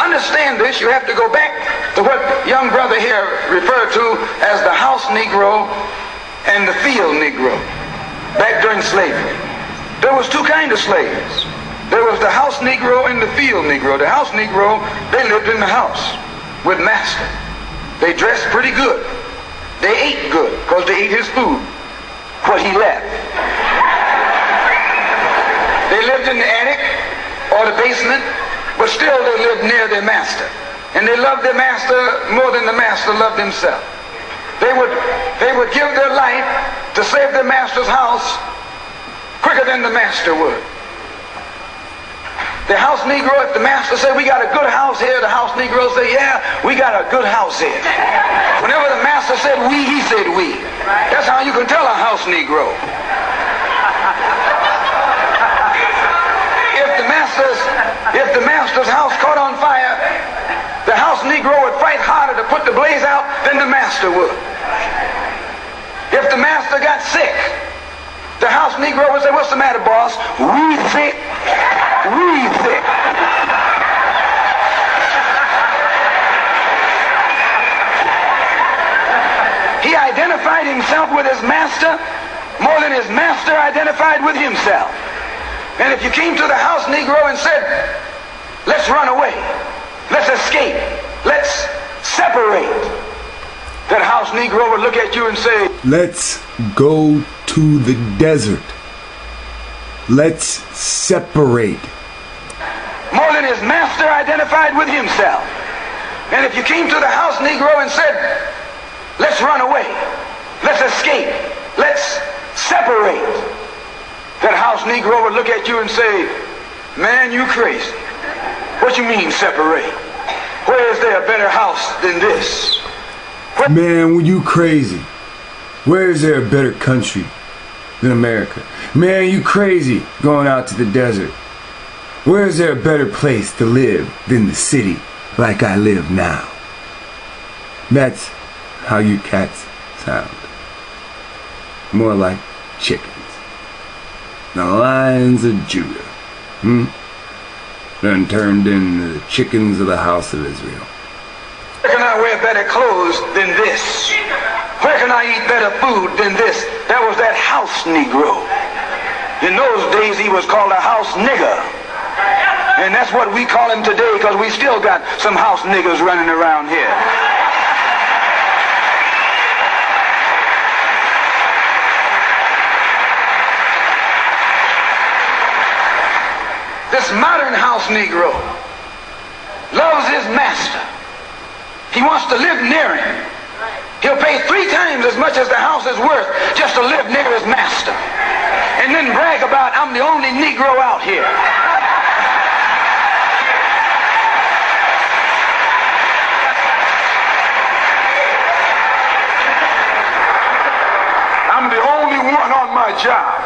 understand this, you have to go back to what young brother here referred to as the house Negro and the field Negro. Back during slavery, there was two kinds of slaves. There was the house Negro and the field Negro. The house Negro, they lived in the house with master. They dressed pretty good. They ate good because they ate his food, what he left. They lived in the attic or the basement, but still they lived near their master. And they loved their master more than the master loved himself. They would give their life to save their master's house quicker than the master would. The house Negro, if the master said, we got a good house here, the house Negro say, yeah, we got a good house here. Whenever the master said we, he said we. That's how you can tell a house Negro. If the master's house caught on fire, the house Negro would fight harder to put the blaze out than the master would. If the master got sick, the house Negro would say, what's the matter, boss? We sick. We sick. He identified himself with his master more than his master identified with himself. And if you came to the house Negro and said, let's run away, let's escape, let's separate, that house Negro would look at you and say, let's go to the desert. Let's separate. More than his master identified with himself. And if you came to the house Negro and said, let's run away, let's escape, let's separate, that house Negro would look at you and say, man, you crazy. What you mean separate? Where is there a better house than this? Man, you crazy. Where is there a better country than America? Man, you crazy going out to the desert. Where is there a better place to live than the city like I live now? That's how you cats sound. More like chickens. The lions of Judah. Done turned into the chickens of the house of Israel. Where can I wear better clothes than this? Where can I eat better food than this? That was that house Negro. In those days he was called a house nigger. And that's what we call him today because we still got some house niggers running around here. This modern house Negro loves his master. He wants to live near him. He'll pay 3 times as much as the house is worth just to live near his master. And then brag about, I'm the only Negro out here. I'm the only one on my job.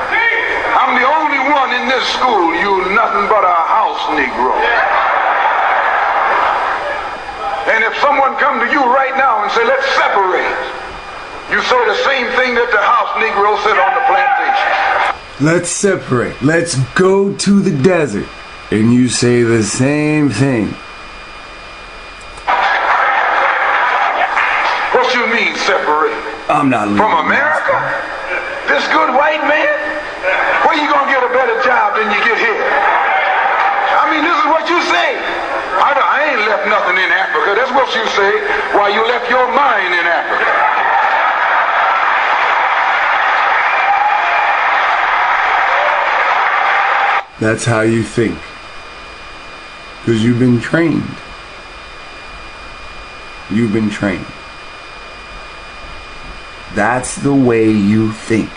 I'm the only one in this school. You nothing but a house Negro. And if someone come to you right now and say, let's separate, you say the same thing that the house Negro said on the plantation. Let's separate. Let's go to the desert. And you say the same thing. What you mean separate? I'm not leaving. From America? This good white man? Where you gonna get a better job than you get here? I mean, this is what you say. I ain't left nothing in Africa. That's what you say while you left your mind in Africa. That's how you think. Because you've been trained. You've been trained. That's the way you think.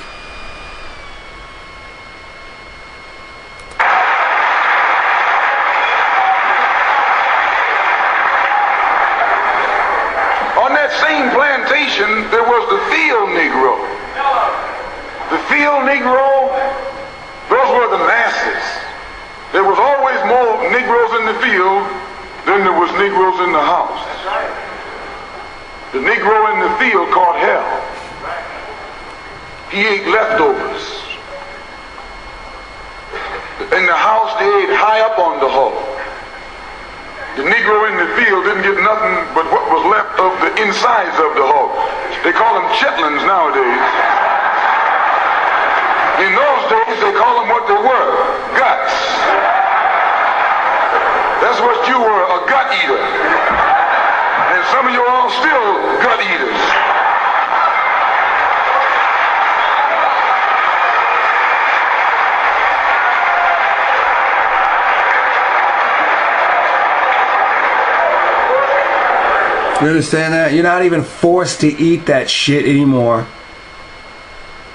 On that same plantation, there was the field Negro. The field Negro, those were the masses. There was always more Negroes in the field than there was Negroes in the house. The Negro in the field caught hell. He ate leftovers. In the house, they ate high up on the hole. The Negro Negro in the field didn't get nothing but what was left of the insides of the hog. They call them chitlins nowadays. In those days, they call them what they were, guts. That's what you were, a gut eater. And some of you are all still gut eaters. You understand that? You're not even forced to eat that shit anymore.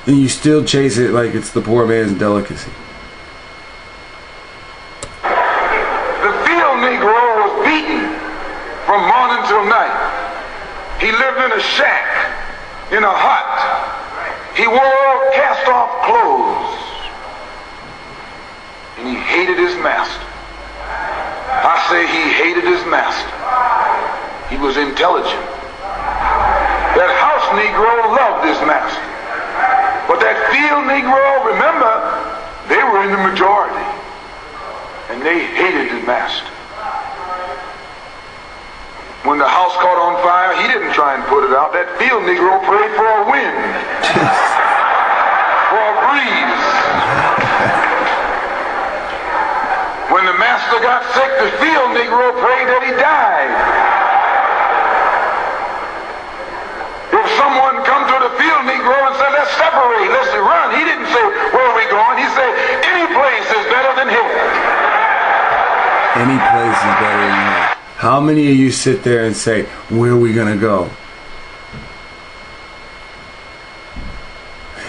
And you still chase it like it's the poor man's delicacy. The field Negro was beaten from morning till night. He lived in a shack, in a hut. He wore cast-off clothes. And he hated his master. I say he hated his master. He was intelligent. That house Negro loved his master. But that field Negro, remember, they were in the majority. And they hated the master. When the house caught on fire, he didn't try and put it out. That field Negro prayed for a wind. For a breeze. When the master got sick, the field Negro prayed that he died. If someone come to the field Negro and said, let's separate, let's run, he didn't say, where are we going? He said, any place is better than here. Any place is better than here. How many of you sit there and say, where are we going to go?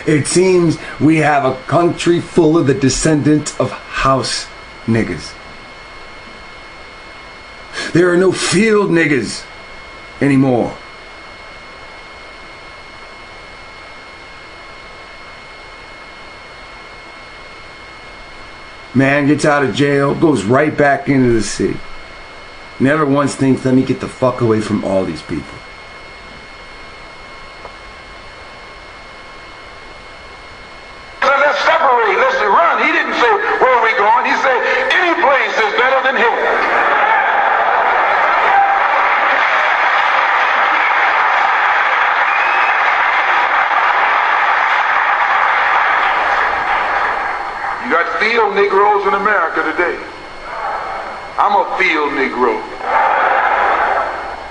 It seems we have a country full of the descendants of house niggas. There are no field niggas anymore. Man gets out of jail, goes right back into the city. Never once thinks, let me get the fuck away from all these people. Let's separate, let's run. He didn't say, where are we going? He said, any place is better than here. You got field Negroes in America today. I'm a field Negro.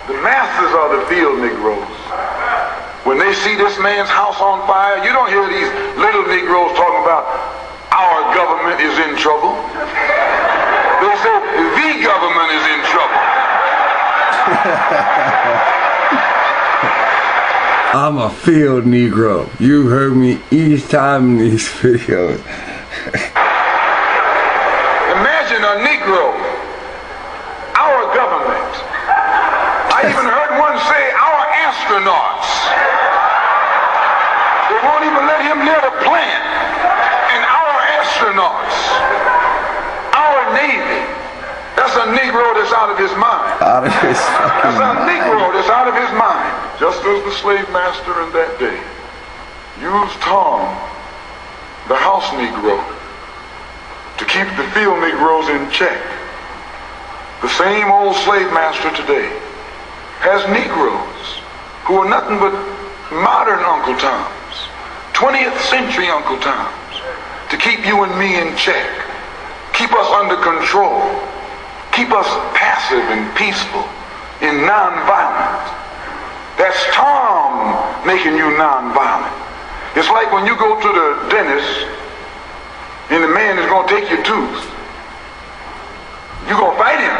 The masses are the field Negroes. When they see this man's house on fire, you don't hear these little Negroes talking about our government is in trouble. They say the government is in trouble. I'm a field Negro. You heard me each time in these videos. Imagine a Negro, our government. I even heard one say our astronauts. They won't even let him near the plant. And our astronauts, our Navy, that's a Negro that's out of his mind. Out of his fucking That's a mind. Negro that's out of his mind. Just as the slave master in that day used Tom, the house Negro, to keep the field Negroes in check. The same old slave master today has Negroes who are nothing but modern Uncle Toms, 20th century Uncle Toms, to keep you and me in check, keep us under control, keep us passive and peaceful and non-violent. That's Tom making you non-violent. It's like when you go to the dentist and the man is going to take your tooth. You're going to fight him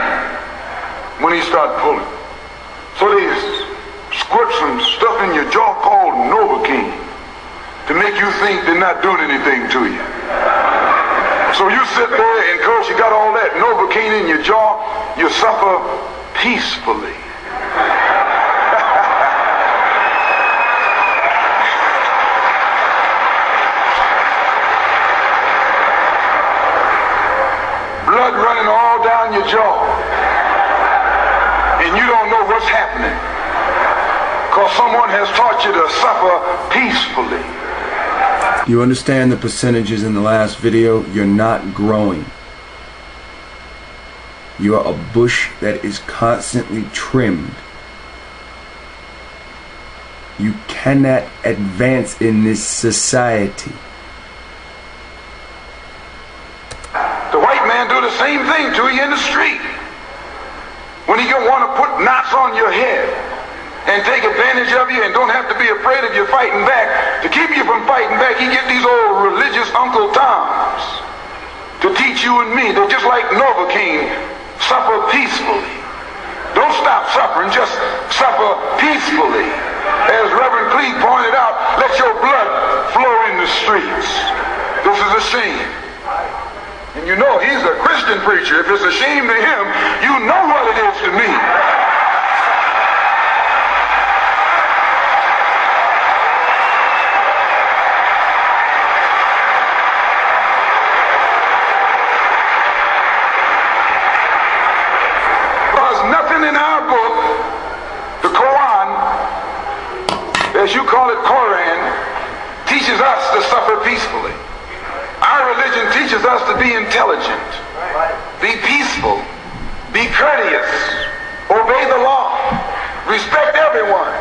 when he starts pulling. So they squirt some stuff in your jaw called Novocaine to make you think they're not doing anything to you. So you sit there and because you got all that Novocaine in your jaw, you suffer peacefully. Blood running all down your jaw. And you don't know what's happening. Because someone has taught you to suffer peacefully. You understand the percentages in the last video? You're not growing. You are a bush that is constantly trimmed. You cannot advance in this society. The white man do the same thing to you in the street. When he want to put knots on your head and take advantage of you and don't have to be afraid of you fighting back. To keep you from fighting back, he get these old religious Uncle Toms to teach you and me that just like Novocaine, suffer peacefully. Don't stop suffering, just suffer peacefully. As Reverend Cleave pointed out, let your blood flow in the streets. This is a shame. And you know he's a Christian preacher. If it's a shame to him, you know what it is to me. There's nothing in our book, the Quran, as you call it, Koran, teaches us to suffer peacefully. Our religion teaches us to be intelligent, be peaceful, be courteous, obey the law, respect everyone.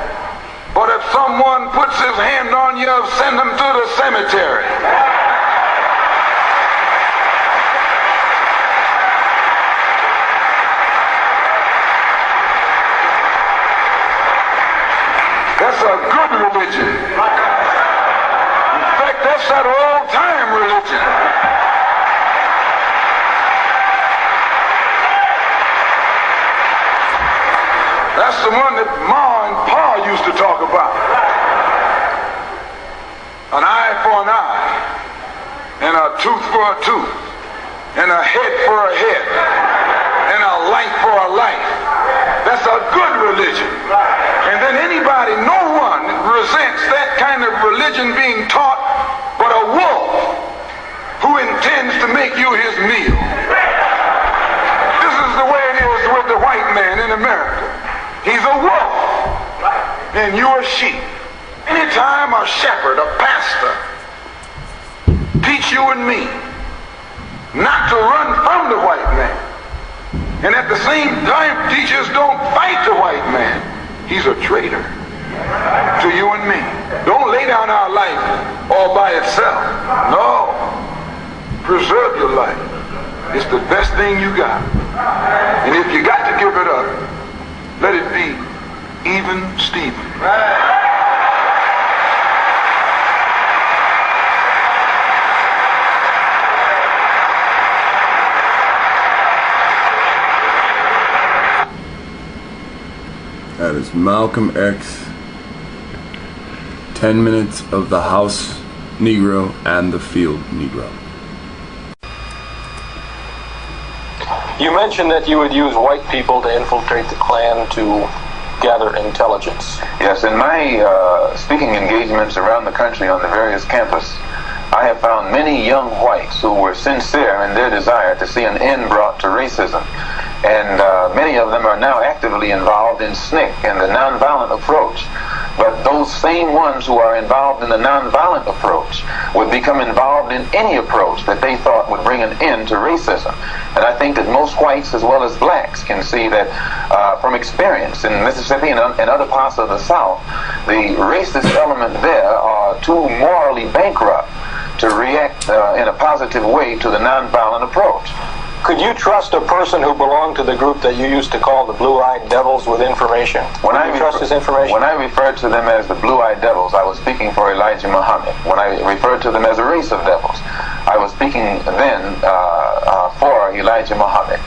But if someone puts his hand on you, send him to the cemetery. That's a good religion. In fact, that's that old-time religion. That's the one that Ma and Pa used to talk about. An eye for an eye, and a tooth for a tooth, and a head for a head, and a life for a life. That's a good religion. And then anybody, no one resents that kind of religion being taught but a wolf who intends to make you his meal. This is the way it is with the white man in America. He's a wolf and you're a sheep. Anytime a shepherd, a pastor, teach you and me not to run from the white man, and at the same time teachers don't fight the white man, he's a traitor to you and me. Don't lay down our life all by itself. No. Preserve your life. It's the best thing you got. And if you got to give it up, let it be even Stephen. That is Malcolm X, 10 minutes of the House Negro and the Field Negro. You mentioned that you would use white people to infiltrate the Klan to gather intelligence. Yes, in my speaking engagements around the country on the various campuses, I have found many young whites who were sincere in their desire to see an end brought to racism. And many of them are now actively involved in SNCC and the nonviolent approach. But those same ones who are involved in the nonviolent approach would become involved in any approach that they thought would bring an end to racism. And I think that most whites as well as blacks can see that from experience in Mississippi and other parts of the South, the racist element there are too morally bankrupt to react in a positive way to the nonviolent approach. Could you trust a person who belonged to the group that you used to call the Blue-Eyed Devils with information? When I trust his information? When I referred to them as the Blue-Eyed Devils, I was speaking for Elijah Muhammad. When I referred to them as a race of devils, I was speaking then for Elijah Muhammad.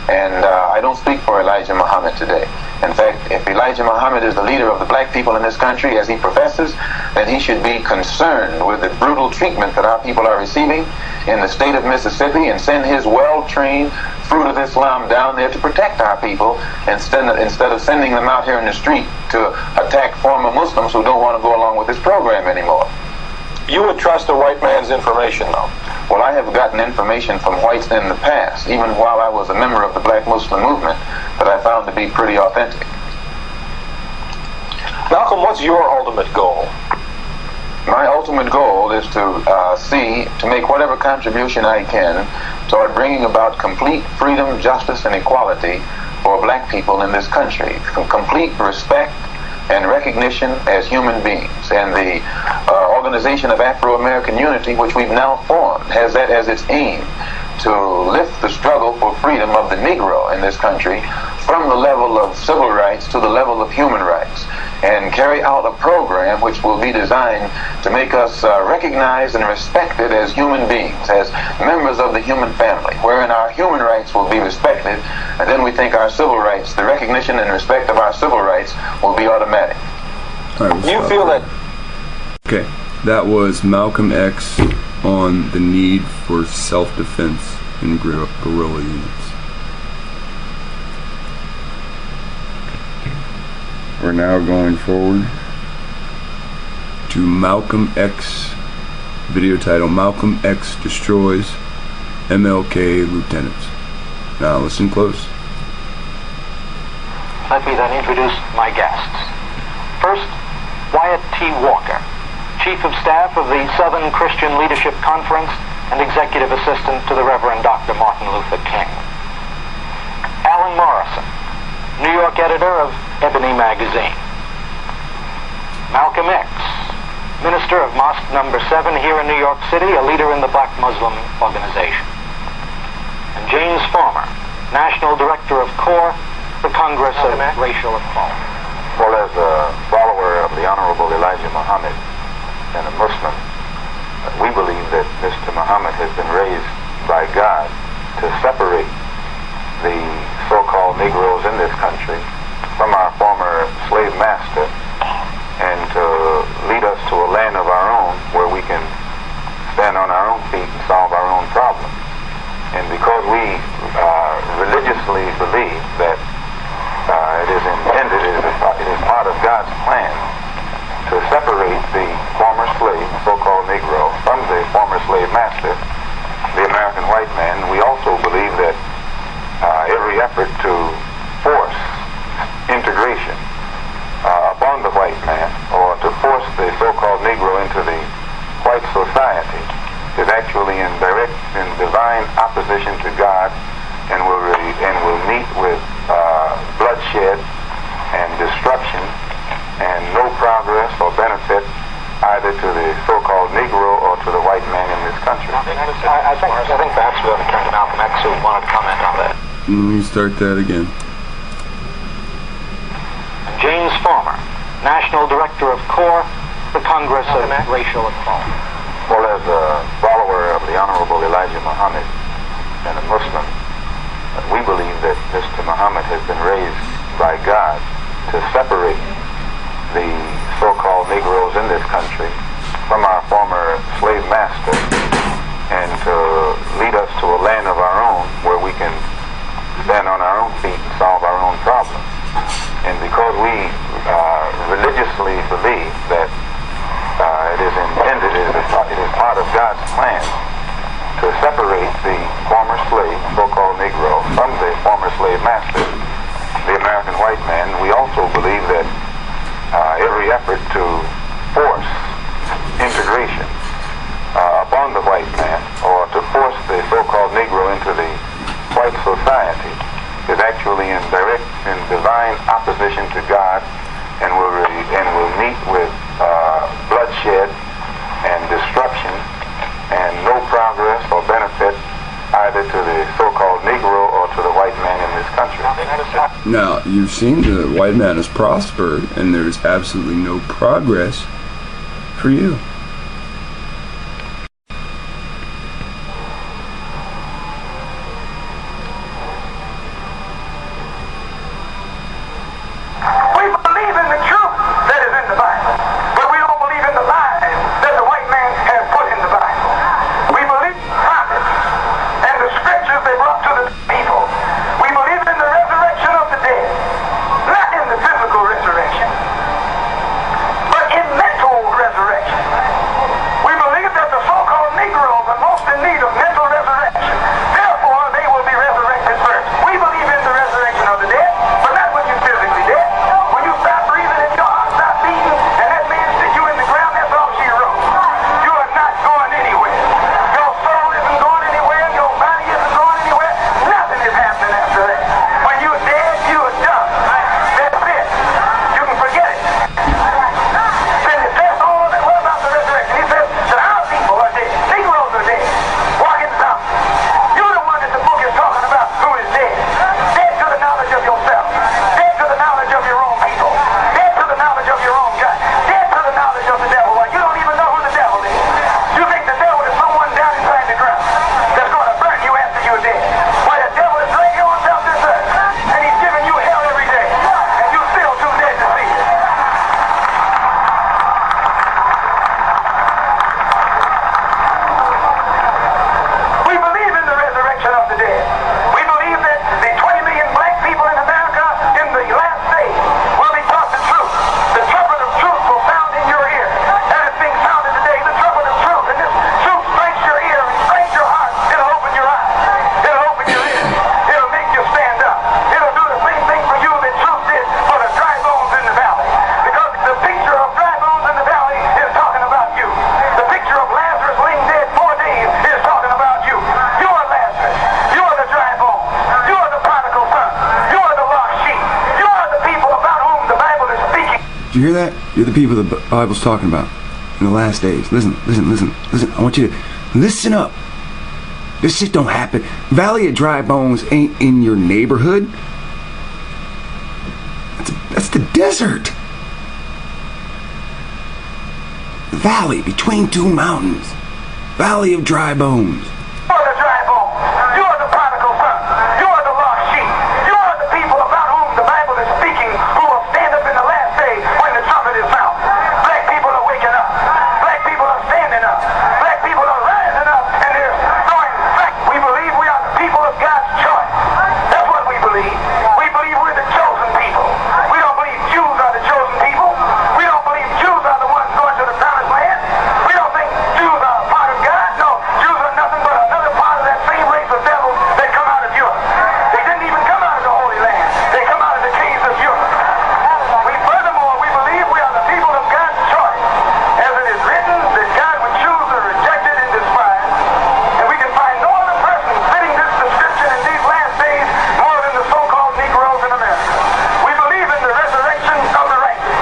And I don't speak for Elijah Muhammad today. In fact, if Elijah Muhammad is the leader of the black people in this country, as he professes, then he should be concerned with the brutal treatment that our people are receiving in the state of Mississippi and send his well-trained Fruit of Islam down there to protect our people instead of sending them out here in the street to attack former Muslims who don't want to go along with this program anymore. You would trust a white man's information, though? Well, I have gotten information from whites in the past, even while I was a member of the Black Muslim movement, that I found to be pretty authentic. Malcolm, what's your ultimate goal? My ultimate goal is to make whatever contribution I can toward bringing about complete freedom, justice, and equality for black people in this country, complete respect and recognition as human beings. And the Organization of Afro-American Unity, which we've now formed, has that as its aim, to lift the struggle for freedom of the Negro in this country from the level of civil rights to the level of human rights, and carry out a program which will be designed to make us recognized and respected as human beings, as members of the human family, wherein our human rights will be respected, and then we think our civil rights, the recognition and respect of our civil rights, will be automatic. Right, You feel that... Okay, that was Malcolm X on the need for self-defense in guerrilla units. We're now going forward to Malcolm X, video title, Malcolm X Destroys MLK Lieutenants. Now listen close. Let me then introduce my guests. First, Wyatt T. Walker, Chief of Staff of the Southern Christian Leadership Conference and Executive Assistant to the Reverend Dr. Martin Luther King. Alan Morrison, New York editor of Ebony Magazine. Malcolm X, minister of Mosque Number 7 here in New York City, a leader in the Black Muslim Organization. And James Farmer, National Director of CORE, the Congress of Racial Equality. Well, as a follower of the Honorable Elijah Muhammad and a Muslim, we believe that Mr. Muhammad has been raised by God to separate the so-called Negroes in this country from our former slave master and to lead us to a land of our own where we can stand on our own feet and solve our own problems. And because we religiously believe that it is intended, it is part of God's plan to separate the former slave, so-called Negro, from the former slave master, the American white man, we also believe that every effort to force integration upon the white man, or to force the so-called Negro into the white society, is actually in divine opposition to God, and will meet with bloodshed and destruction, and no progress or benefit either to the so-called Negro or to the white man in this country. I think perhaps we ought to turn to Malcolm X, who wanted to comment on that. Let me start that again. James Farmer, National Director of CORE, the Congress of Racial Equality. Well, as a follower of the Honorable Elijah Muhammad and a Muslim, we believe that Mr. Muhammad has been raised by God to separate the so-called Negroes in this country from our former slave master and to lead us to a land of our own where we can stand on our own feet and solve our own problems. And because we religiously believe that it is intended, it is part of God's plan to separate the former slave, so-called Negro, from the former slave master, the American white man, we also believe that every effort to force integration upon the white man, or to force the so-called Negro into the white society, is actually in divine opposition to God, and will meet with bloodshed and destruction, and no progress or benefit either to the so-called Negro or to the white man in this country. Now, you've seen the white man has prospered, and there's absolutely no progress for you. We believe in the truth that is in the Bible, but we don't believe in the lies that the white man has put in the Bible. We believe in prophets and the scriptures they brought to the people. We believe in the resurrection of the dead, not in the physical resurrection, but in mental resurrection. Did you hear that? You're the people the Bible's talking about in the last days. Listen. I want you to listen up. This shit don't happen. Valley of Dry Bones ain't in your neighborhood. That's the desert. The valley between two mountains. Valley of Dry Bones. You are the dry bones. You are the prodigal son. You are the lost sheep. You are the people about whom the Bible is speaking, who will stand up in the last day when the trumpet is sounded. Black people are waking up. Black people are standing up. Black people are rising up, and they're throwing back. We believe we are the people of God's choice. That's what we believe. We believe we're the chosen people. We don't believe Jews are the chosen people. We don't believe Jews are the ones going to the promised land. We don't think Jews are a part of God. No, Jews are nothing but another part of that same race of devils that come out of Europe. They didn't even come out of the Holy Land. They come out of the caves of Europe. Furthermore, we believe we are the people of God's choice. As it is written that God would choose the rejected and despised. And we can find no other person fitting this description in these last days more than the so-called Negroes in America. We believe in the resurrection of the righteous.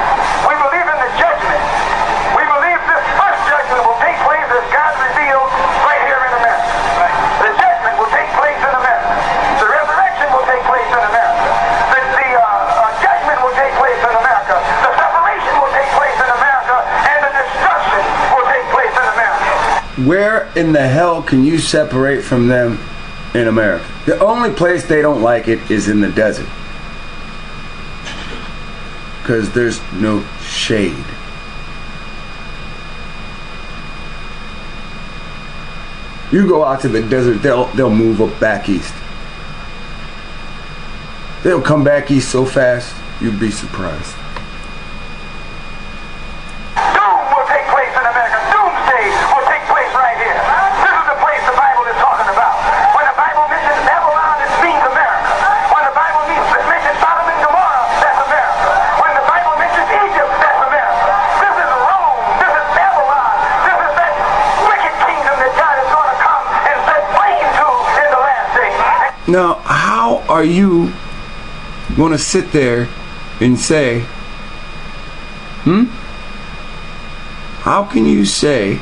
We believe in the judgment. We believe this first judgment will take place as God revealed right here in America. The judgment will take place in America. The resurrection will take place in America. The judgment will take place in America. The separation will take place in America. And the destruction will take place in America. Where in the hell can you separate from them in America? The only place they don't like it is in the desert. Because there's no shade. You go out to the desert, they'll move up back east. They'll come back east so fast, you'd be surprised. Doom will take place in America. Doomsday will take place right here. This is the place the Bible is talking about. When the Bible mentions Babylon, it means America. When the Bible mentions Sodom and Gomorrah, that's America. When the Bible mentions Egypt, that's America. This is Rome. This is Babylon. This is that wicked kingdom that God is going to come and set flame to in the last days. Now, how are you going to sit there and say, how can you say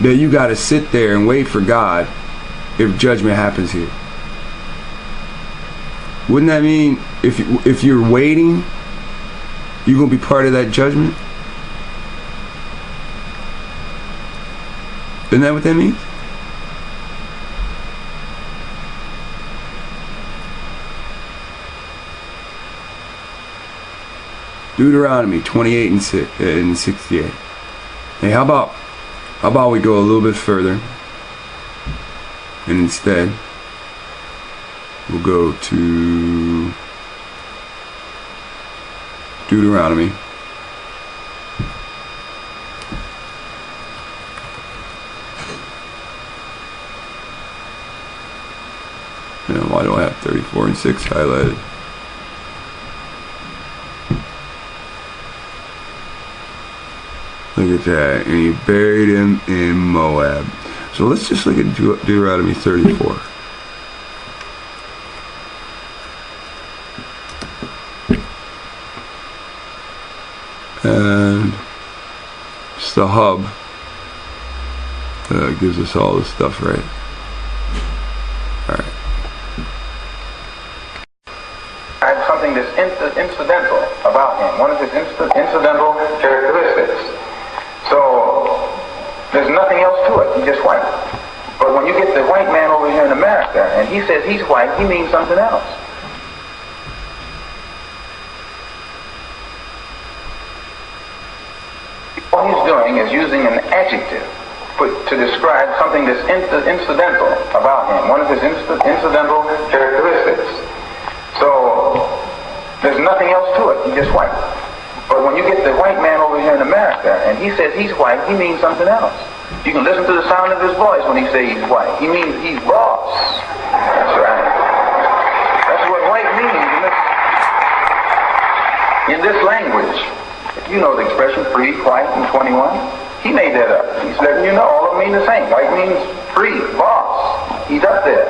that you got to sit there and wait for God if judgment happens here? Wouldn't that mean if you're waiting, you're going to be part of that judgment? Isn't that what that means? Deuteronomy 28 and 68. Hey, how about we go a little bit further, and instead we'll go to Deuteronomy . Now, why do I have 34 and 6 highlighted? Look at that. And he buried him in Moab. So let's just look at Deuteronomy 34. And it's the hub. Gives us all this stuff, right? Alright. Something that's incidental about him. One of his incidental characteristics. So there's nothing else to it. He's just white. But when you get the white man over here in America and he says he's white, he means something else. All he's doing is using an adjective to describe something that's incidental about him. One of his incidental characteristics. So there's nothing else to it. He's just white. But when you get the white man over here in America and he says he's white, he means something else. You can listen to the sound of his voice when he says he's white. He means he's boss. That's right. That's what white means in this language. You know the expression free, white, and 21. He made that up. He's letting you know all of them mean the same. White means free, boss. He's up there.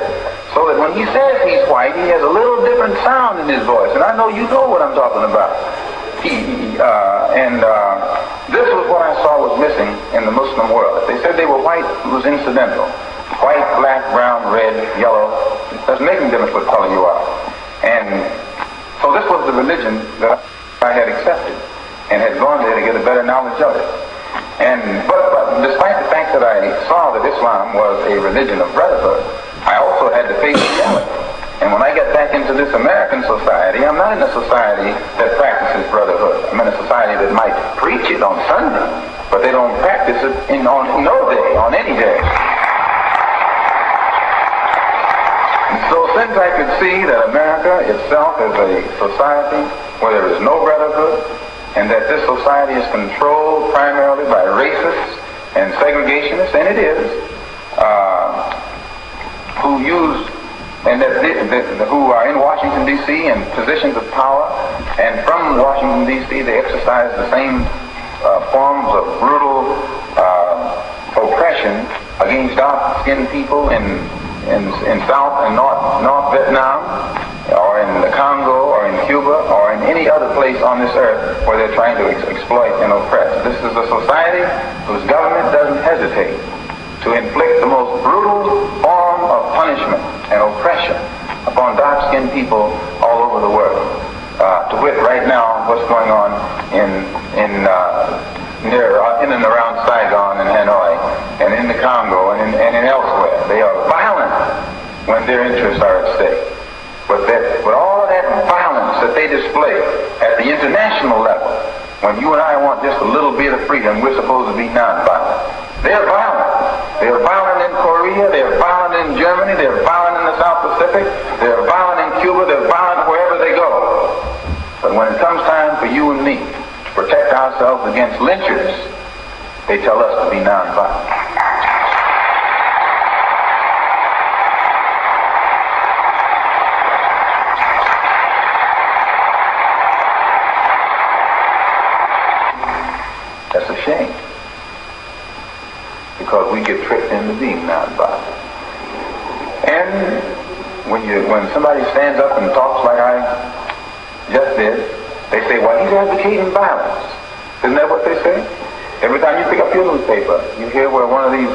So that when he says he's white, he has a little different sound in his voice. And I know you know what I'm talking about. This was what I saw was missing in the Muslim world. If they said they were white, it was incidental. White, black, brown, red, yellow, it doesn't make any difference what color you are. And so this was the religion that I had accepted and had gone there to get a better knowledge of it. But despite the fact that I saw that Islam was a religion of brotherhood, I also had to face reality. And when I get back into this American society, I'm not in a society that practices brotherhood. I'm in a society that might preach it on Sunday, but they don't practice it on no day, on any day. And so since I could see that America itself is a society where there is no brotherhood, and that this society is controlled primarily by racists and segregationists, and it is, who are in Washington, D.C. in positions of power, and from Washington, D.C. they exercise the same forms of brutal oppression against dark-skinned people in South and North Vietnam, or in the Congo, or in Cuba, or in any other place on this earth where they're trying to exploit and oppress. This is a society whose government doesn't hesitate to inflict the most brutal form of punishment and oppression upon dark-skinned people all over the world. To wit, right now, what's going on in and around Saigon and Hanoi, and in the Congo and in elsewhere. They are violent when their interests are at stake. But all of that violence that they display at the international level, when you and I want just a little bit of freedom, we're supposed to be nonviolent. They're violent. They're violent in Korea, they're violent in Germany, they're violent in the South Pacific, they're violent in Cuba, they're violent wherever they go. But when it comes time for you and me to protect ourselves against lynchers, they tell us to be nonviolent. That's a shame, because we get tricked into being nonviolent. And when somebody stands up and talks like I just did, they say, well, he's advocating violence. Isn't that what they say? Every time you pick up your newspaper, you hear where one of these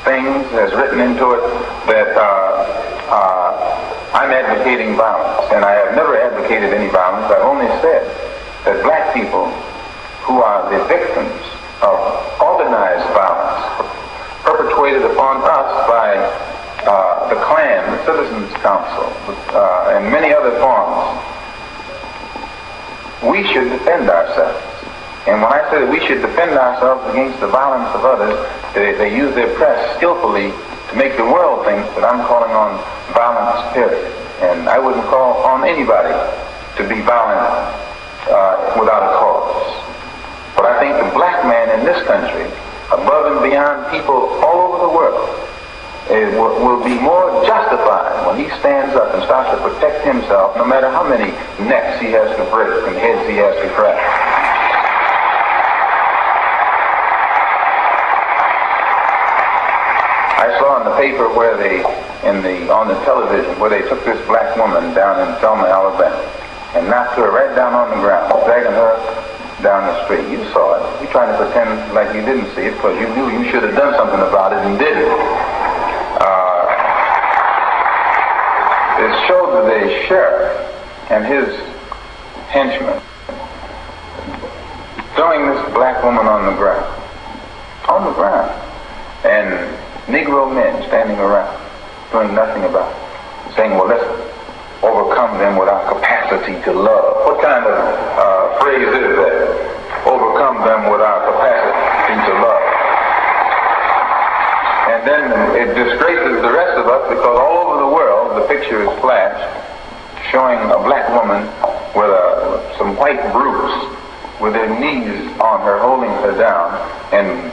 things has written into it that I'm advocating violence. And I have never advocated any violence. I've only said that black people who are the victims of organized violence perpetrated upon us by the Klan, the Citizens Council, and many other forms, we should defend ourselves. And when I say that we should defend ourselves against the violence of others, they use their press skillfully to make the world think that I'm calling on violence, period. And I wouldn't call on anybody to be violent without a cause. But I think the black man in this country, above and beyond people all over the world, will be more justified when he stands up and starts to protect himself, no matter how many necks he has to break and heads he has to crack. I saw in the paper where on the television, where they took this black woman down in Selma, Alabama, and knocked her right down on the ground, dragging her down the street. You saw it. You're trying to pretend like you didn't see it because you knew you should have done something about it and didn't. It showed that the sheriff and his henchmen throwing this black woman on the ground, and Negro men standing around doing nothing about it, saying, well, let's overcome them with our capacity to love. What kind of phrase is that? Overcome them with our capacity to love. And then it disgraces the rest of us, because all over the world the picture is flashed showing a black woman with some white brutes with their knees on her, holding her down, and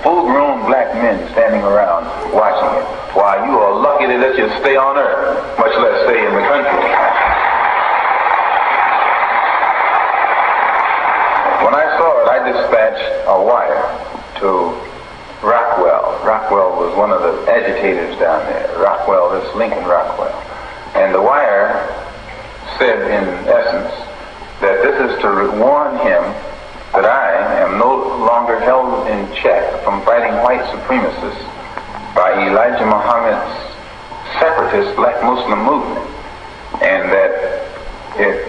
full-grown black men standing around watching it. Why, you are lucky to let you stay on earth, much less stay in the country. When I saw it, I dispatched a wire to Rockwell. Rockwell was one of the agitators down there. Rockwell, this Lincoln Rockwell. And the wire said, in essence, that this is to warn him that I am no longer held in check from fighting white supremacists by Elijah Muhammad's separatist black Muslim movement, and that if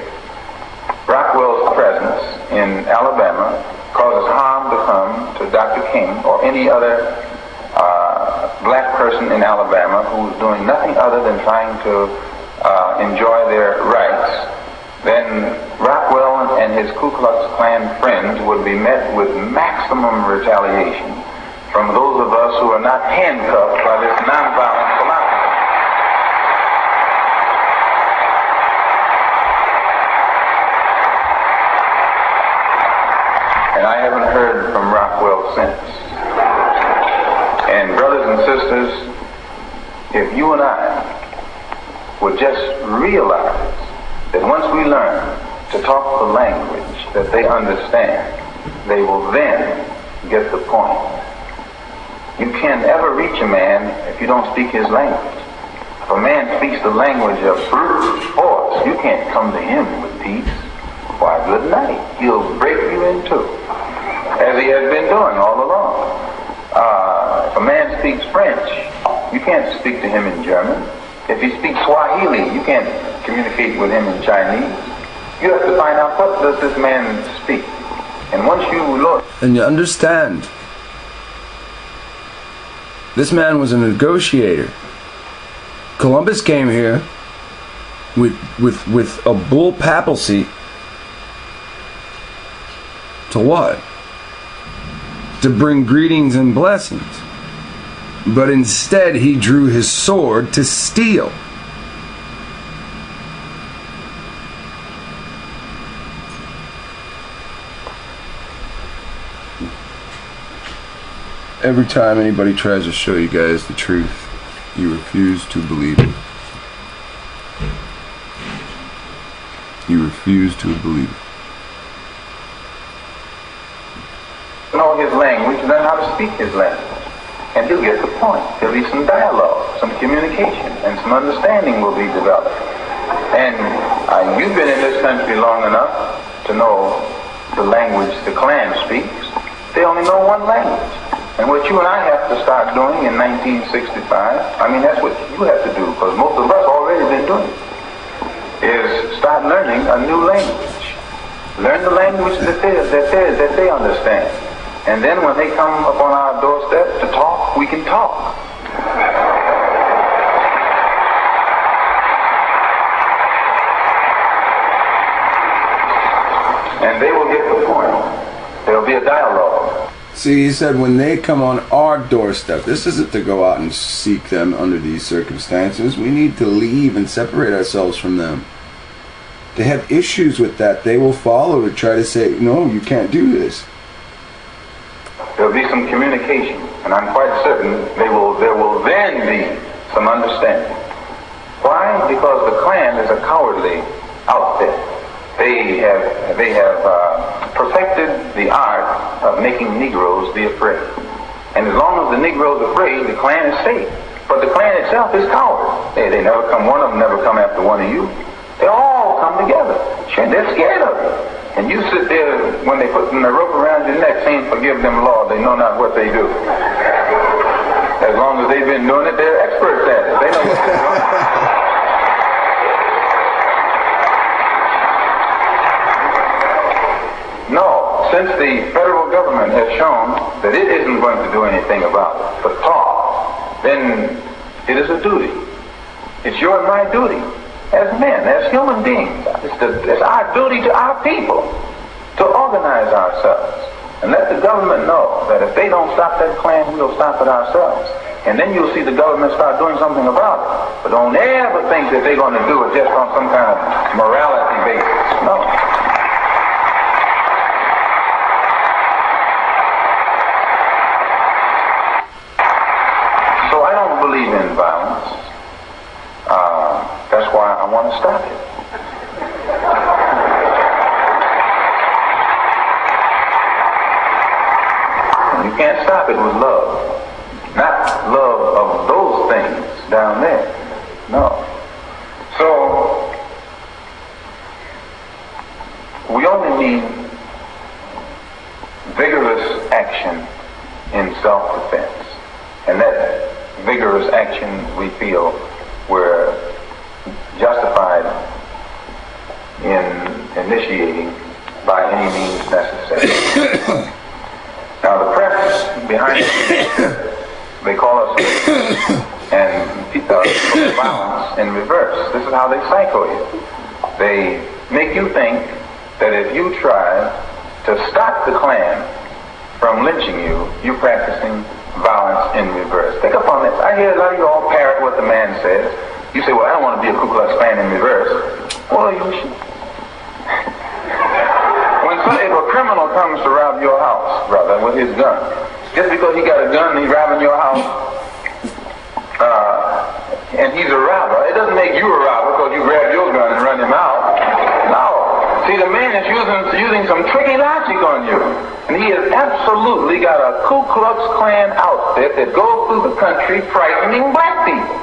Rockwell's presence in Alabama causes harm to come to Dr. King or any other black person in Alabama who's doing nothing other than trying to enjoy their rights, then Rockwell and his Ku Klux Klan friends would be met with maximum retaliation from those of us who are not handcuffed by this nonviolent philosophy. And I haven't heard from Rockwell since. And brothers and sisters, if you and I would just realize that once we learn to talk the language that they understand, they will then get the point. You can't ever reach a man if you don't speak his language. If a man speaks the language of brute force, you can't come to him with peace. Why, good night. He'll break you in two, as he has been doing all along. If a man speaks French, you can't speak to him in German. If he speaks Swahili, you can't communicate with him in Chinese. You have to find out, what does this man speak? And once you look... And you understand, this man was a negotiator. Columbus came here with a bull papacy to what? To bring greetings and blessings. But instead he drew his sword to steal. Every time anybody tries to show you guys the truth, you refuse to believe it. You refuse to believe it. Know his language, learn how to speak his language. And he'll get the point. There'll be some dialogue, some communication, and some understanding will be developed. And you've been in this country long enough to know the language the Klan speaks. They only know one language. And what you and I have to start doing in 1965, I mean, that's what you have to do, because most of us already been doing it, is start learning a new language. Learn the language that they understand. And then when they come upon our doorstep to talk, we can talk. And they will get the point. There'll be a dialogue. See, he said when they come on our doorstep, this isn't to go out and seek them under these circumstances. We need to leave and separate ourselves from them. They have issues with that. They will follow to try to say, no, you can't do this. There'll be some communication, and I'm quite certain there will then be some understanding. Why? Because the Klan is a cowardly outfit. They have perfected the art of making Negroes be afraid. And as long as the Negro's afraid, the Klan is safe. But the Klan itself is coward. They never come, one of them never come after one of you. They all come together. Sure, they're scared of you. And you sit there when they put the rope around your neck saying, forgive them, Lord, they know not what they do. As long as they've been doing it, they're experts at it. They know what they're doing. No, since the federal government has shown that it isn't going to do anything about it, but talk, then it is a duty. It's your and my duty. As men, as human beings, it's our duty to our people to organize ourselves and let the government know that if they don't stop that Klan, we'll stop it ourselves. And then you'll see the government start doing something about it. But don't ever think that they're going to do it just on some kind of morality basis. No. So I don't believe in violence. That's why I want to stop it. And you can't stop it with love. Not love of those things down there. No. So, we only need justified in initiating by any means necessary. Now the press behind it, they call us and violence in reverse. This is how they psycho you. They make you think that if you try to stop the Klan from lynching you, you're practicing violence in reverse. Think upon this. I hear a lot of you all parrot what the man says. You say, well, I don't want to be a Ku Klux Klan in reverse. Well, you should. If a criminal comes to rob your house, brother, with his gun, just because he got a gun and he's robbing your house, and he's a robber, it doesn't make you a robber because you grab your gun and run him out. No. See, the man is using some tricky logic on you. And he has absolutely got a Ku Klux Klan outfit that goes through the country frightening black people.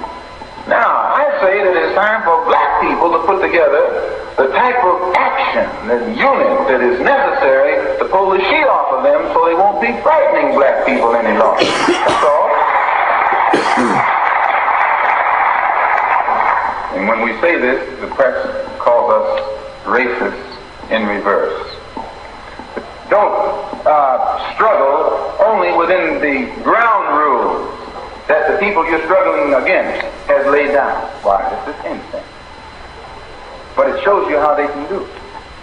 Now, I say that it's time for black people to put together the type of action, the unit that is necessary to pull the sheet off of them so they won't be frightening black people any longer. That's all. And when we say this, the press calls us racists in reverse. Don't struggle only within the ground rules that the people you're struggling against has laid down. Why? This is instinct. But it shows you how they can do.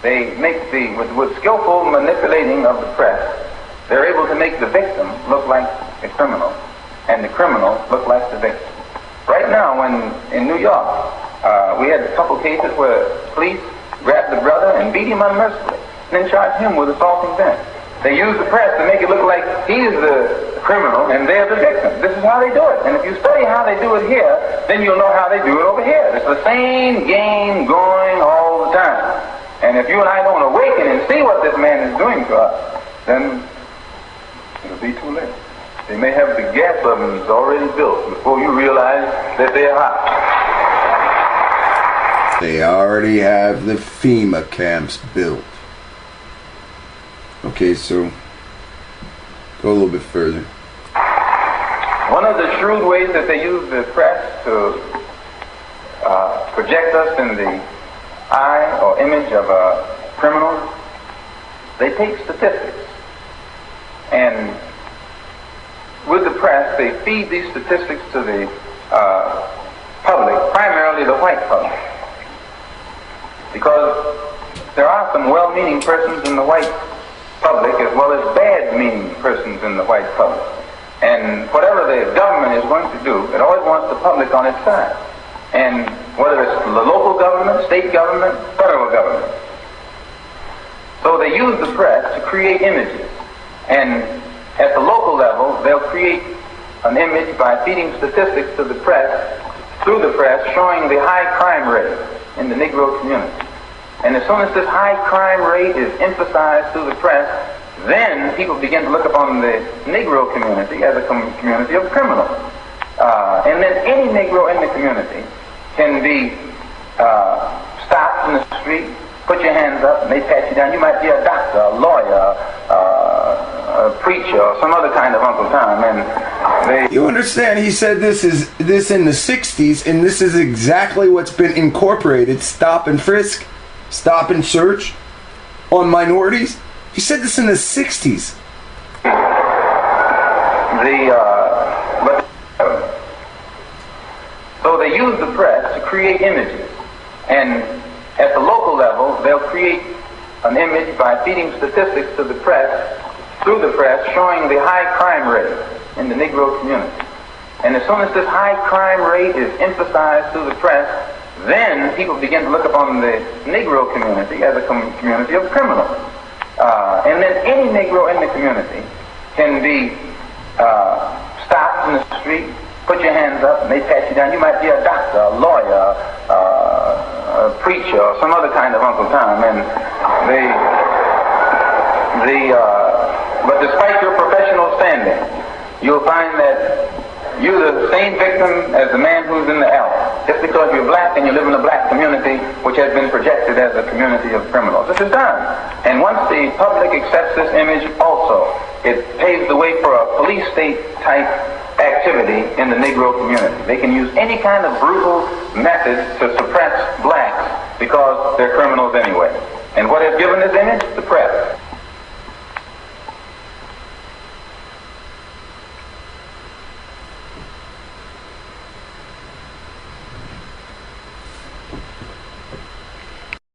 They make with skillful manipulating of the press, they're able to make the victim look like a criminal, and the criminal look like the victim. Right now, in New York, we had a couple cases where police grabbed the brother and beat him unmercifully, and then charged him with assaulting them. They use the press to make it look like he's the criminal and they're the victim. This is how they do it. And if you study how they do it here, then you'll know how they do it over here. It's the same game going all the time. And if you and I don't awaken and see what this man is doing to us, then it'll be too late. They may have the gas ovens already built before you realize that they're hot. They already have the FEMA camps built. Okay, so go a little bit further. One of the shrewd ways that they use the press to project us in the eye or image of a criminal, they take statistics. And with the press, they feed these statistics to the public, primarily the white public. Because there are some well-meaning persons in the white public as well as bad-meaning persons in the white public. And whatever the government is going to do, it always wants the public on its side. And whether it's the local government, state government, federal government. So they use the press to create images. And at the local level, they'll create an image by feeding statistics to the press, through the press, showing the high crime rate in the Negro community. And as soon as this high crime rate is emphasized through the press, then people begin to look upon the Negro community as a community of criminals. And then any Negro in the community can be stopped in the street, put your hands up, and they pat you down. You might be a doctor, a lawyer, a preacher, or some other kind of Uncle Tom. And you understand, he said this in the 60s, and this is exactly what's been incorporated. Stop and frisk, stop and search on minorities. He said this in the 60s. So they use the press to create images. And at the local level, they'll create an image by feeding statistics to the press, through the press, showing the high crime rate in the Negro community. And as soon as this high crime rate is emphasized through the press, then people begin to look upon the Negro community as a community of criminals. And then any Negro in the community can be stopped in the street, put your hands up, and they pat you down. You might be a doctor, a lawyer, a preacher, or some other kind of Uncle Tom. And but despite your professional standing, you'll find that you're the same victim as the man who's in the alley, just because you're black and you live in a black community which has been projected as a community of criminals. This is done. And once the public accepts this image also, it paves the way for a police state type activity in the Negro community. They can use any kind of brutal method to suppress blacks because they're criminals anyway. And what has given this image? The press.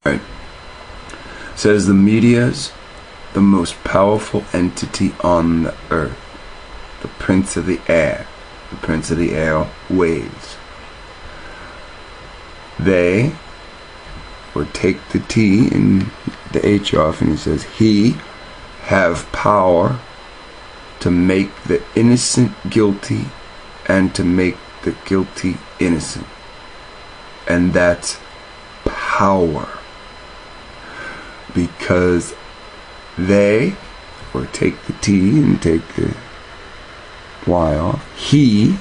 Right. Says the media's the most powerful entity on the earth. The prince of the air. The prince of the air waves. They, or take the T and the H off, and he says, he have power to make the innocent guilty and to make the guilty innocent. And that's power. Because they, or take the T and take the Y off, he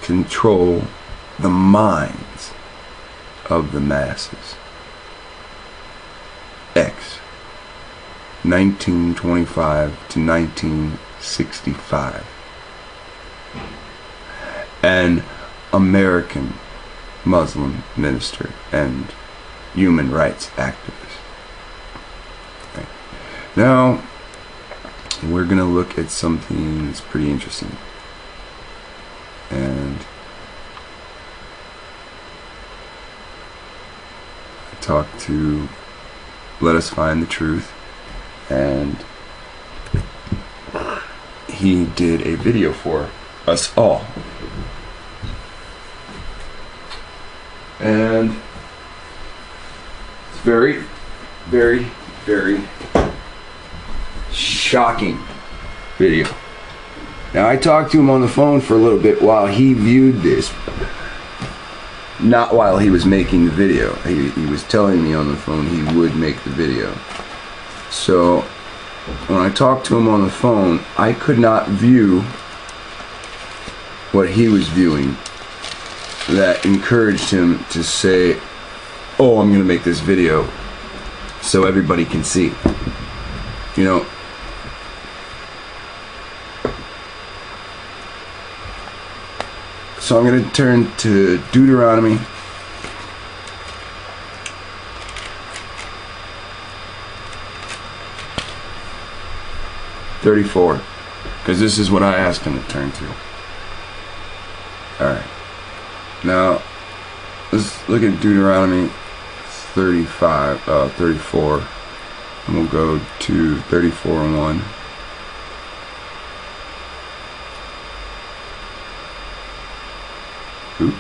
control the minds of the masses. X 1925 to 1965. An American Muslim minister and human rights activist. Okay. Now we're gonna look at something that's pretty interesting, and I talked to Let Us Find the Truth, and he did a video for us all, and it's very, very, very shocking video. Now, I talked to him on the phone for a little bit while he viewed this, not while he was making the video. He was telling me on the phone he would make the video. So when I talked to him on the phone, I could not view what he was viewing that encouraged him to say, oh, I'm gonna make this video so everybody can see. You know, so I'm going to turn to Deuteronomy 34, because this is what I asked him to turn to. Alright, now let's look at Deuteronomy 34, and we'll go to 34:1. Oop.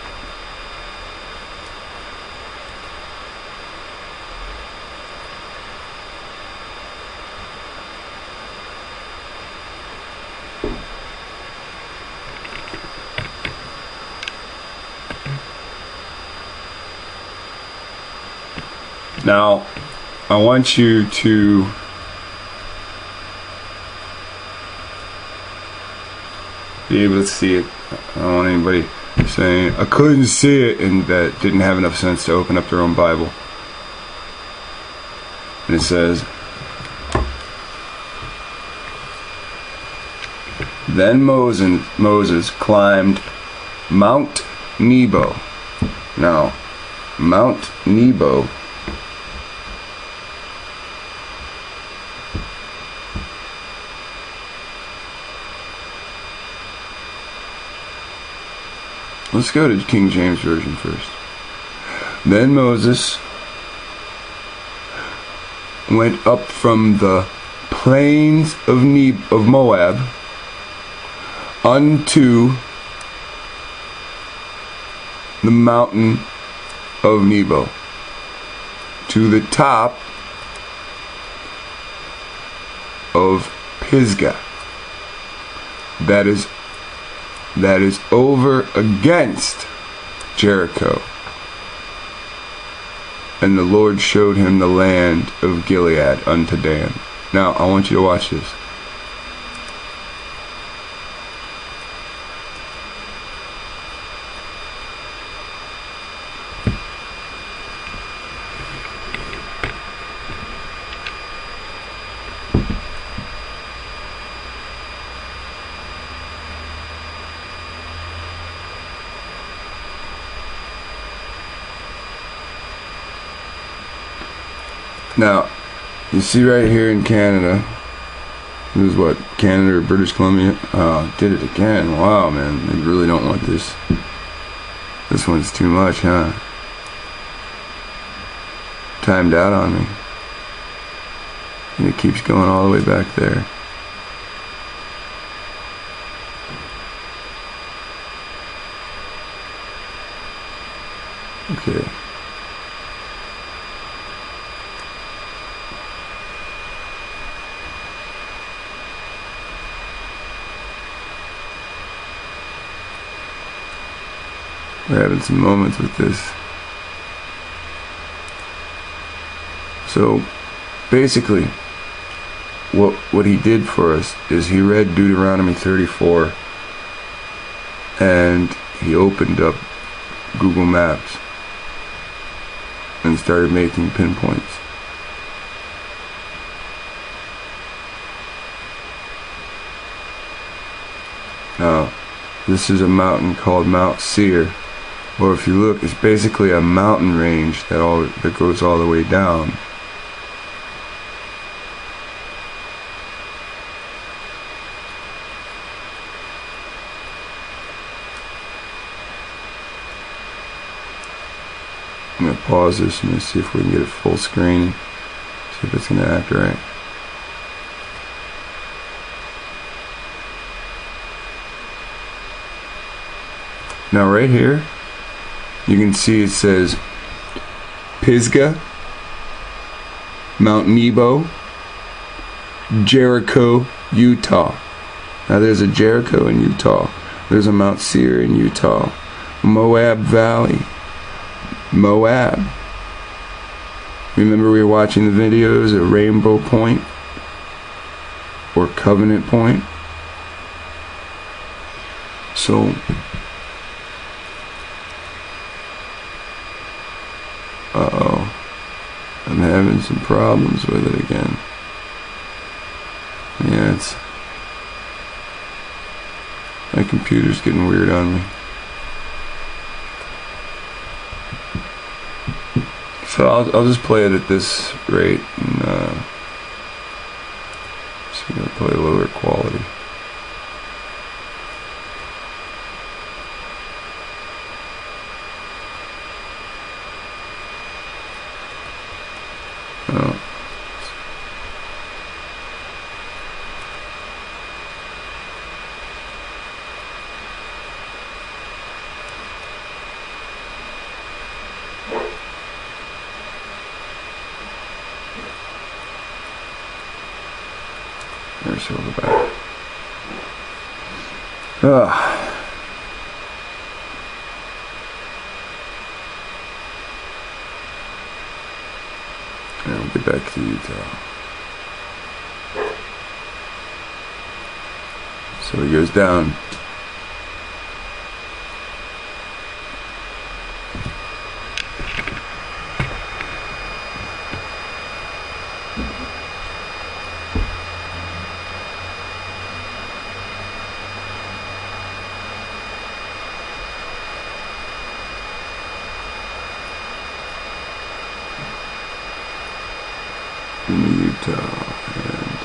Now, I want you to be able to see it. I don't want anybody saying, I couldn't see it, and that didn't have enough sense to open up their own Bible. And it says, then Moses climbed Mount Nebo. Now, Mount Nebo let's go to King James Version first. Then Moses went up from the plains of Moab unto the mountain of Nebo, to the top of Pisgah, that is over against Jericho. And the Lord showed him the land of Gilead unto Dan. Now, I want you to watch this. Now, you see right here in Canada, this is what, Canada or British Columbia? Oh, did it again. Wow, man, they really don't want this. This one's too much, huh? Timed out on me. And it keeps going all the way back there. Okay. We're having some moments with this. So basically what he did for us is he read Deuteronomy 34 and he opened up Google Maps and started making pinpoints. Now, this is a mountain called Mount Seir, or if you look, it's basically a mountain range that goes all the way down. I'm going to pause this and see if we can get it full screen, see if it's going to act right. Now right here, you can see it says Pisgah, Mount Nebo, Jericho, Utah. Now there's a Jericho in Utah. There's a Mount Seir in Utah. Moab Valley. Moab. Remember we were watching the videos of Rainbow Point or Covenant Point? So uh-oh, I'm having some problems with it again. Yeah, my computer's getting weird on me. So I'll just play it at this rate and just gonna play lower quality. Oh. There's over back. And we'll get back to Utah. So he goes down. In Utah, and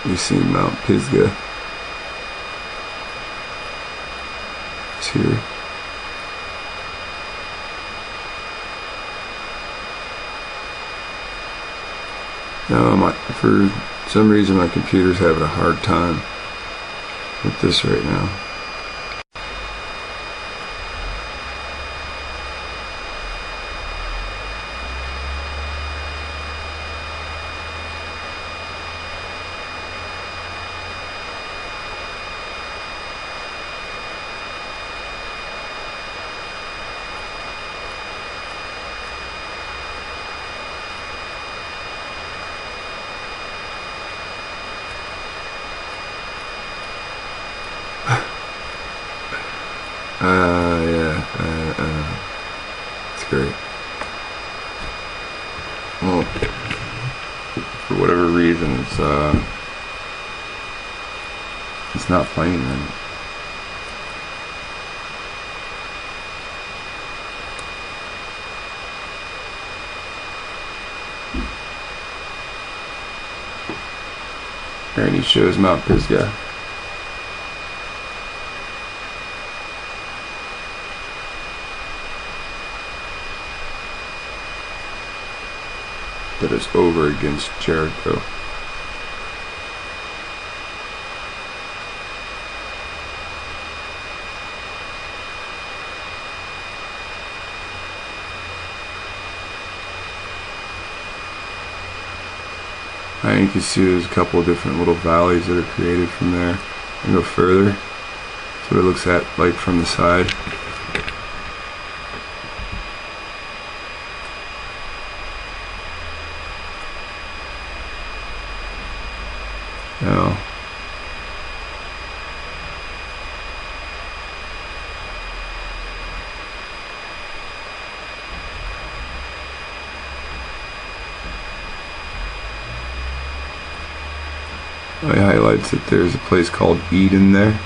we see Mount Pisgah. It's here. No, for some reason my computer's having a hard time with this right now. for whatever reason, it's not playing then. And he shows Mount Pisgah. That is over against Jericho. And you can see there's a couple of different little valleys that are created from there. And go further. That's what it looks at like from the side. Now, it highlights that there's a place called Eden there.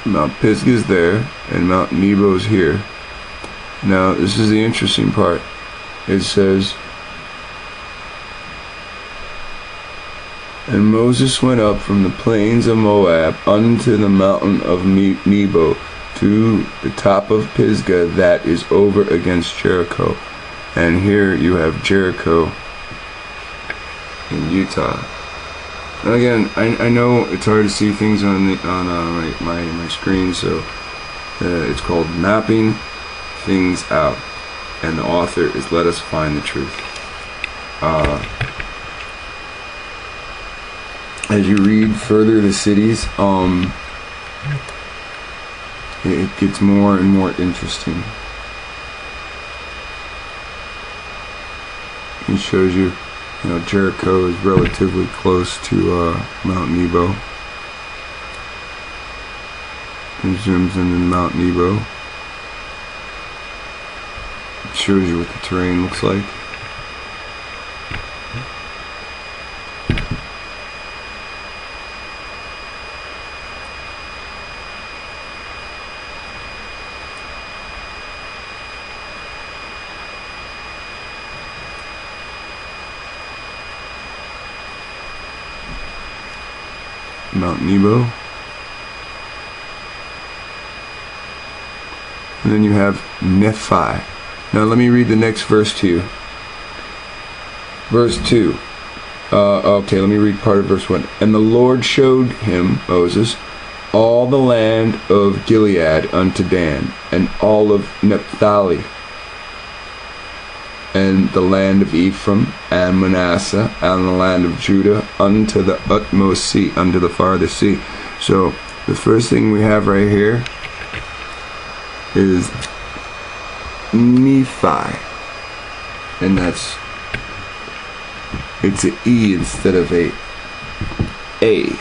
Mount Pisgah's there, and Mount Nebo's here. Now, this is the interesting part. It says, "And Moses went up from the plains of Moab unto the mountain of Nebo, to the top of Pisgah that is over against Jericho." And here you have Jericho in Utah. And again, I know it's hard to see things on my screen, so it's called Mapping Things Out, and the author is Let Us Find the Truth. As you read further the cities, it gets more and more interesting. It shows you, Jericho is relatively close to Mount Nebo. It zooms in on Mount Nebo. It shows you what the terrain looks like. Mount Nebo. And then you have Nephi. Now let me read the next verse to you. Verse 2. Okay, let me read part of verse 1. "And the Lord showed him," Moses, "all the land of Gilead unto Dan, and all of Naphtali, and the land of Ephraim, and Manasseh, and the land of Judah, unto the utmost sea," unto the farthest sea. So, the first thing we have right here is Nephi. And it's an E instead of a A.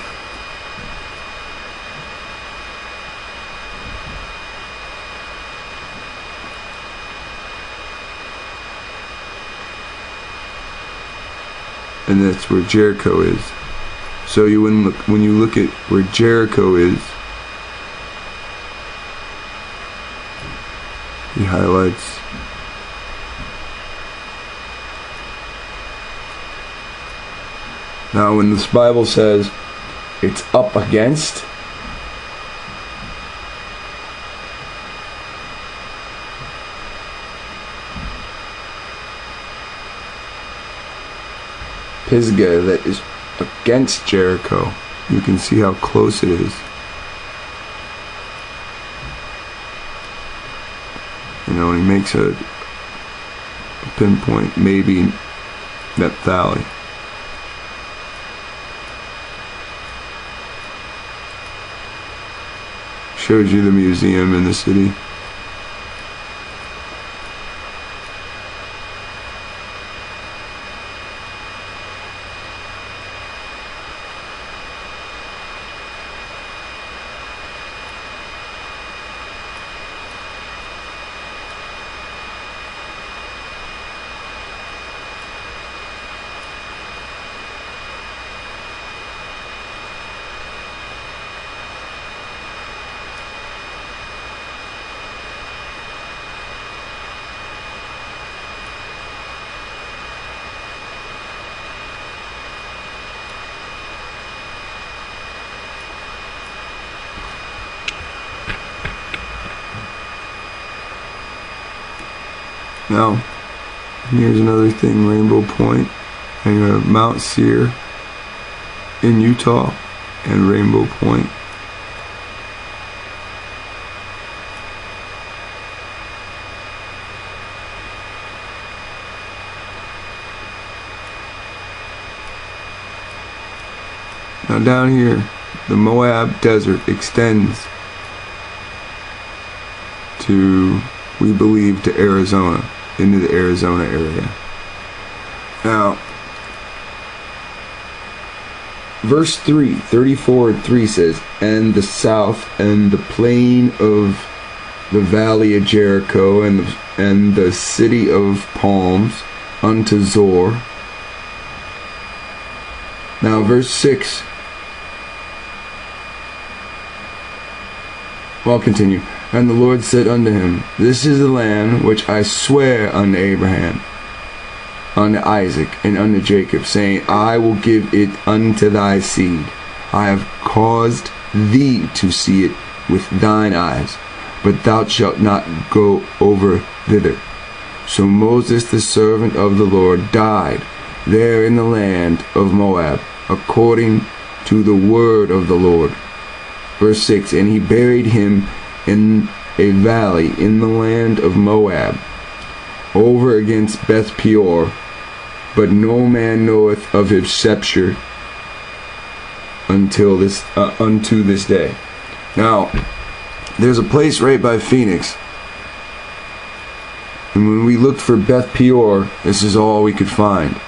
And that's where Jericho is. So when you look at where Jericho is, he highlights now when this Bible says it's up against, Pisgah that is against Jericho. You can see how close it is. You know, and he makes a pinpoint, maybe Naphtali. Shows you the museum in the city. Now, here's another thing, Rainbow Point, and you have Mount Seir in Utah and Rainbow Point. Now down here, the Moab Desert extends to, we believe, to Arizona, into the Arizona area. Now, verse 34:3 says, and the south and the plain of the valley of Jericho and the city of palms unto Zor. Now, verse 6. Well, I'll continue. And the Lord said unto him, this is the land which I swear unto Abraham, unto Isaac, and unto Jacob, saying, I will give it unto thy seed. I have caused thee to see it with thine eyes, but thou shalt not go over thither. So Moses, the servant of the Lord, died there in the land of Moab, according to the word of the Lord. Verse 6, and he buried him in a valley in the land of Moab, over against Beth Peor, but no man knoweth of his sepulchre unto this day. Now, there's a place right by Phoenix, and when we looked for Beth Peor, this is all we could find.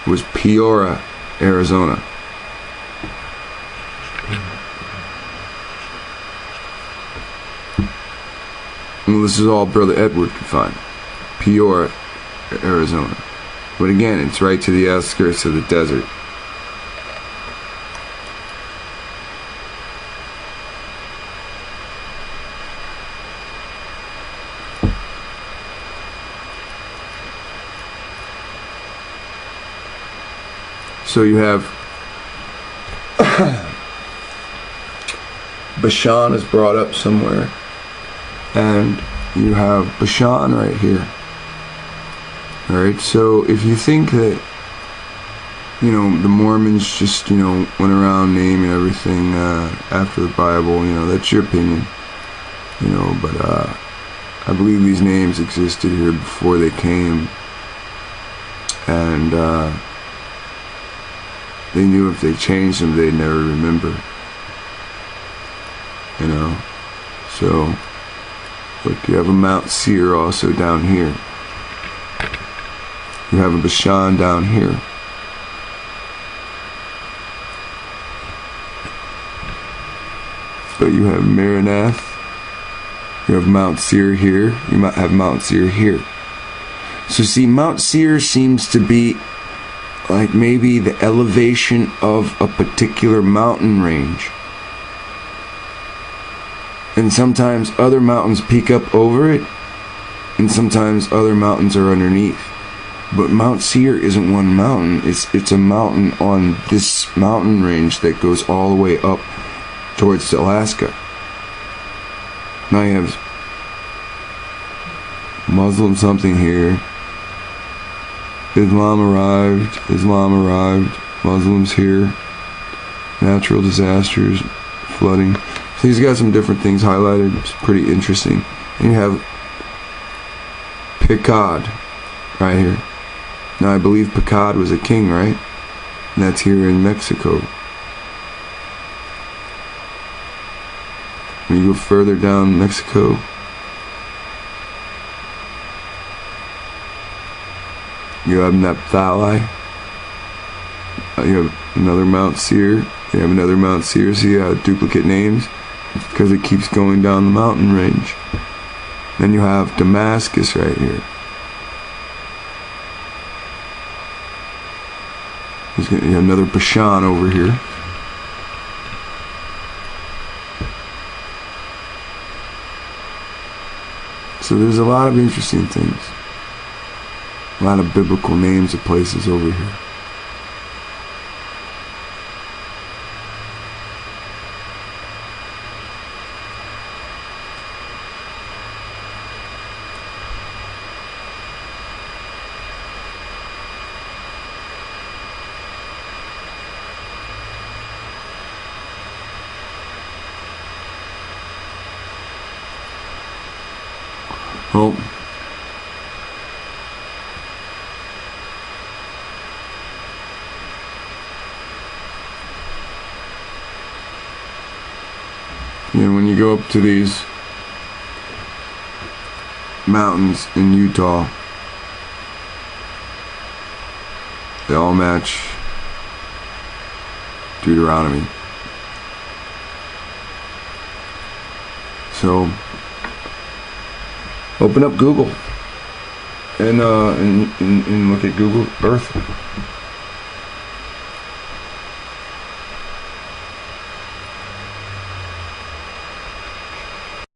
It was Peoria, Arizona. Well, this is all Brother Edward could find. Peoria, Arizona. But again, it's right to the outskirts of the desert. So you have Bashan is brought up somewhere. And you have Bashan right here. Alright, so if you think that, you know, the Mormons just, you know, went around naming everything after the Bible, you know, that's your opinion. You know, but I believe these names existed here before they came. And they knew if they changed them, they'd never remember. You know, so... Look, you have a Mount Seir also down here. You have a Bashan down here. But you have Maranath. You have Mount Seir here. You might have Mount Seir here. So see, Mount Seir seems to be like maybe the elevation of a particular mountain range. And sometimes other mountains peak up over it, and sometimes other mountains are underneath. But Mount Seir isn't one mountain, it's a mountain on this mountain range that goes all the way up towards Alaska. Now you have Muslim something here. Islam arrived, Muslims here, natural disasters, flooding. So he's got some different things highlighted. It's pretty interesting. And you have Picard right here. Now I believe Picard was a king, right? And that's here in Mexico. When you go further down Mexico, you have Naphtali. You have another Mount Seir. You have another Mount Seir. See how duplicate names? Because it keeps going down the mountain range. Then you have Damascus right here. You have another Bashan over here. So there's a lot of interesting things. A lot of biblical names of places over here. Well, when you go up to these mountains in Utah, they all match Deuteronomy. So open up Google and look at Google Earth.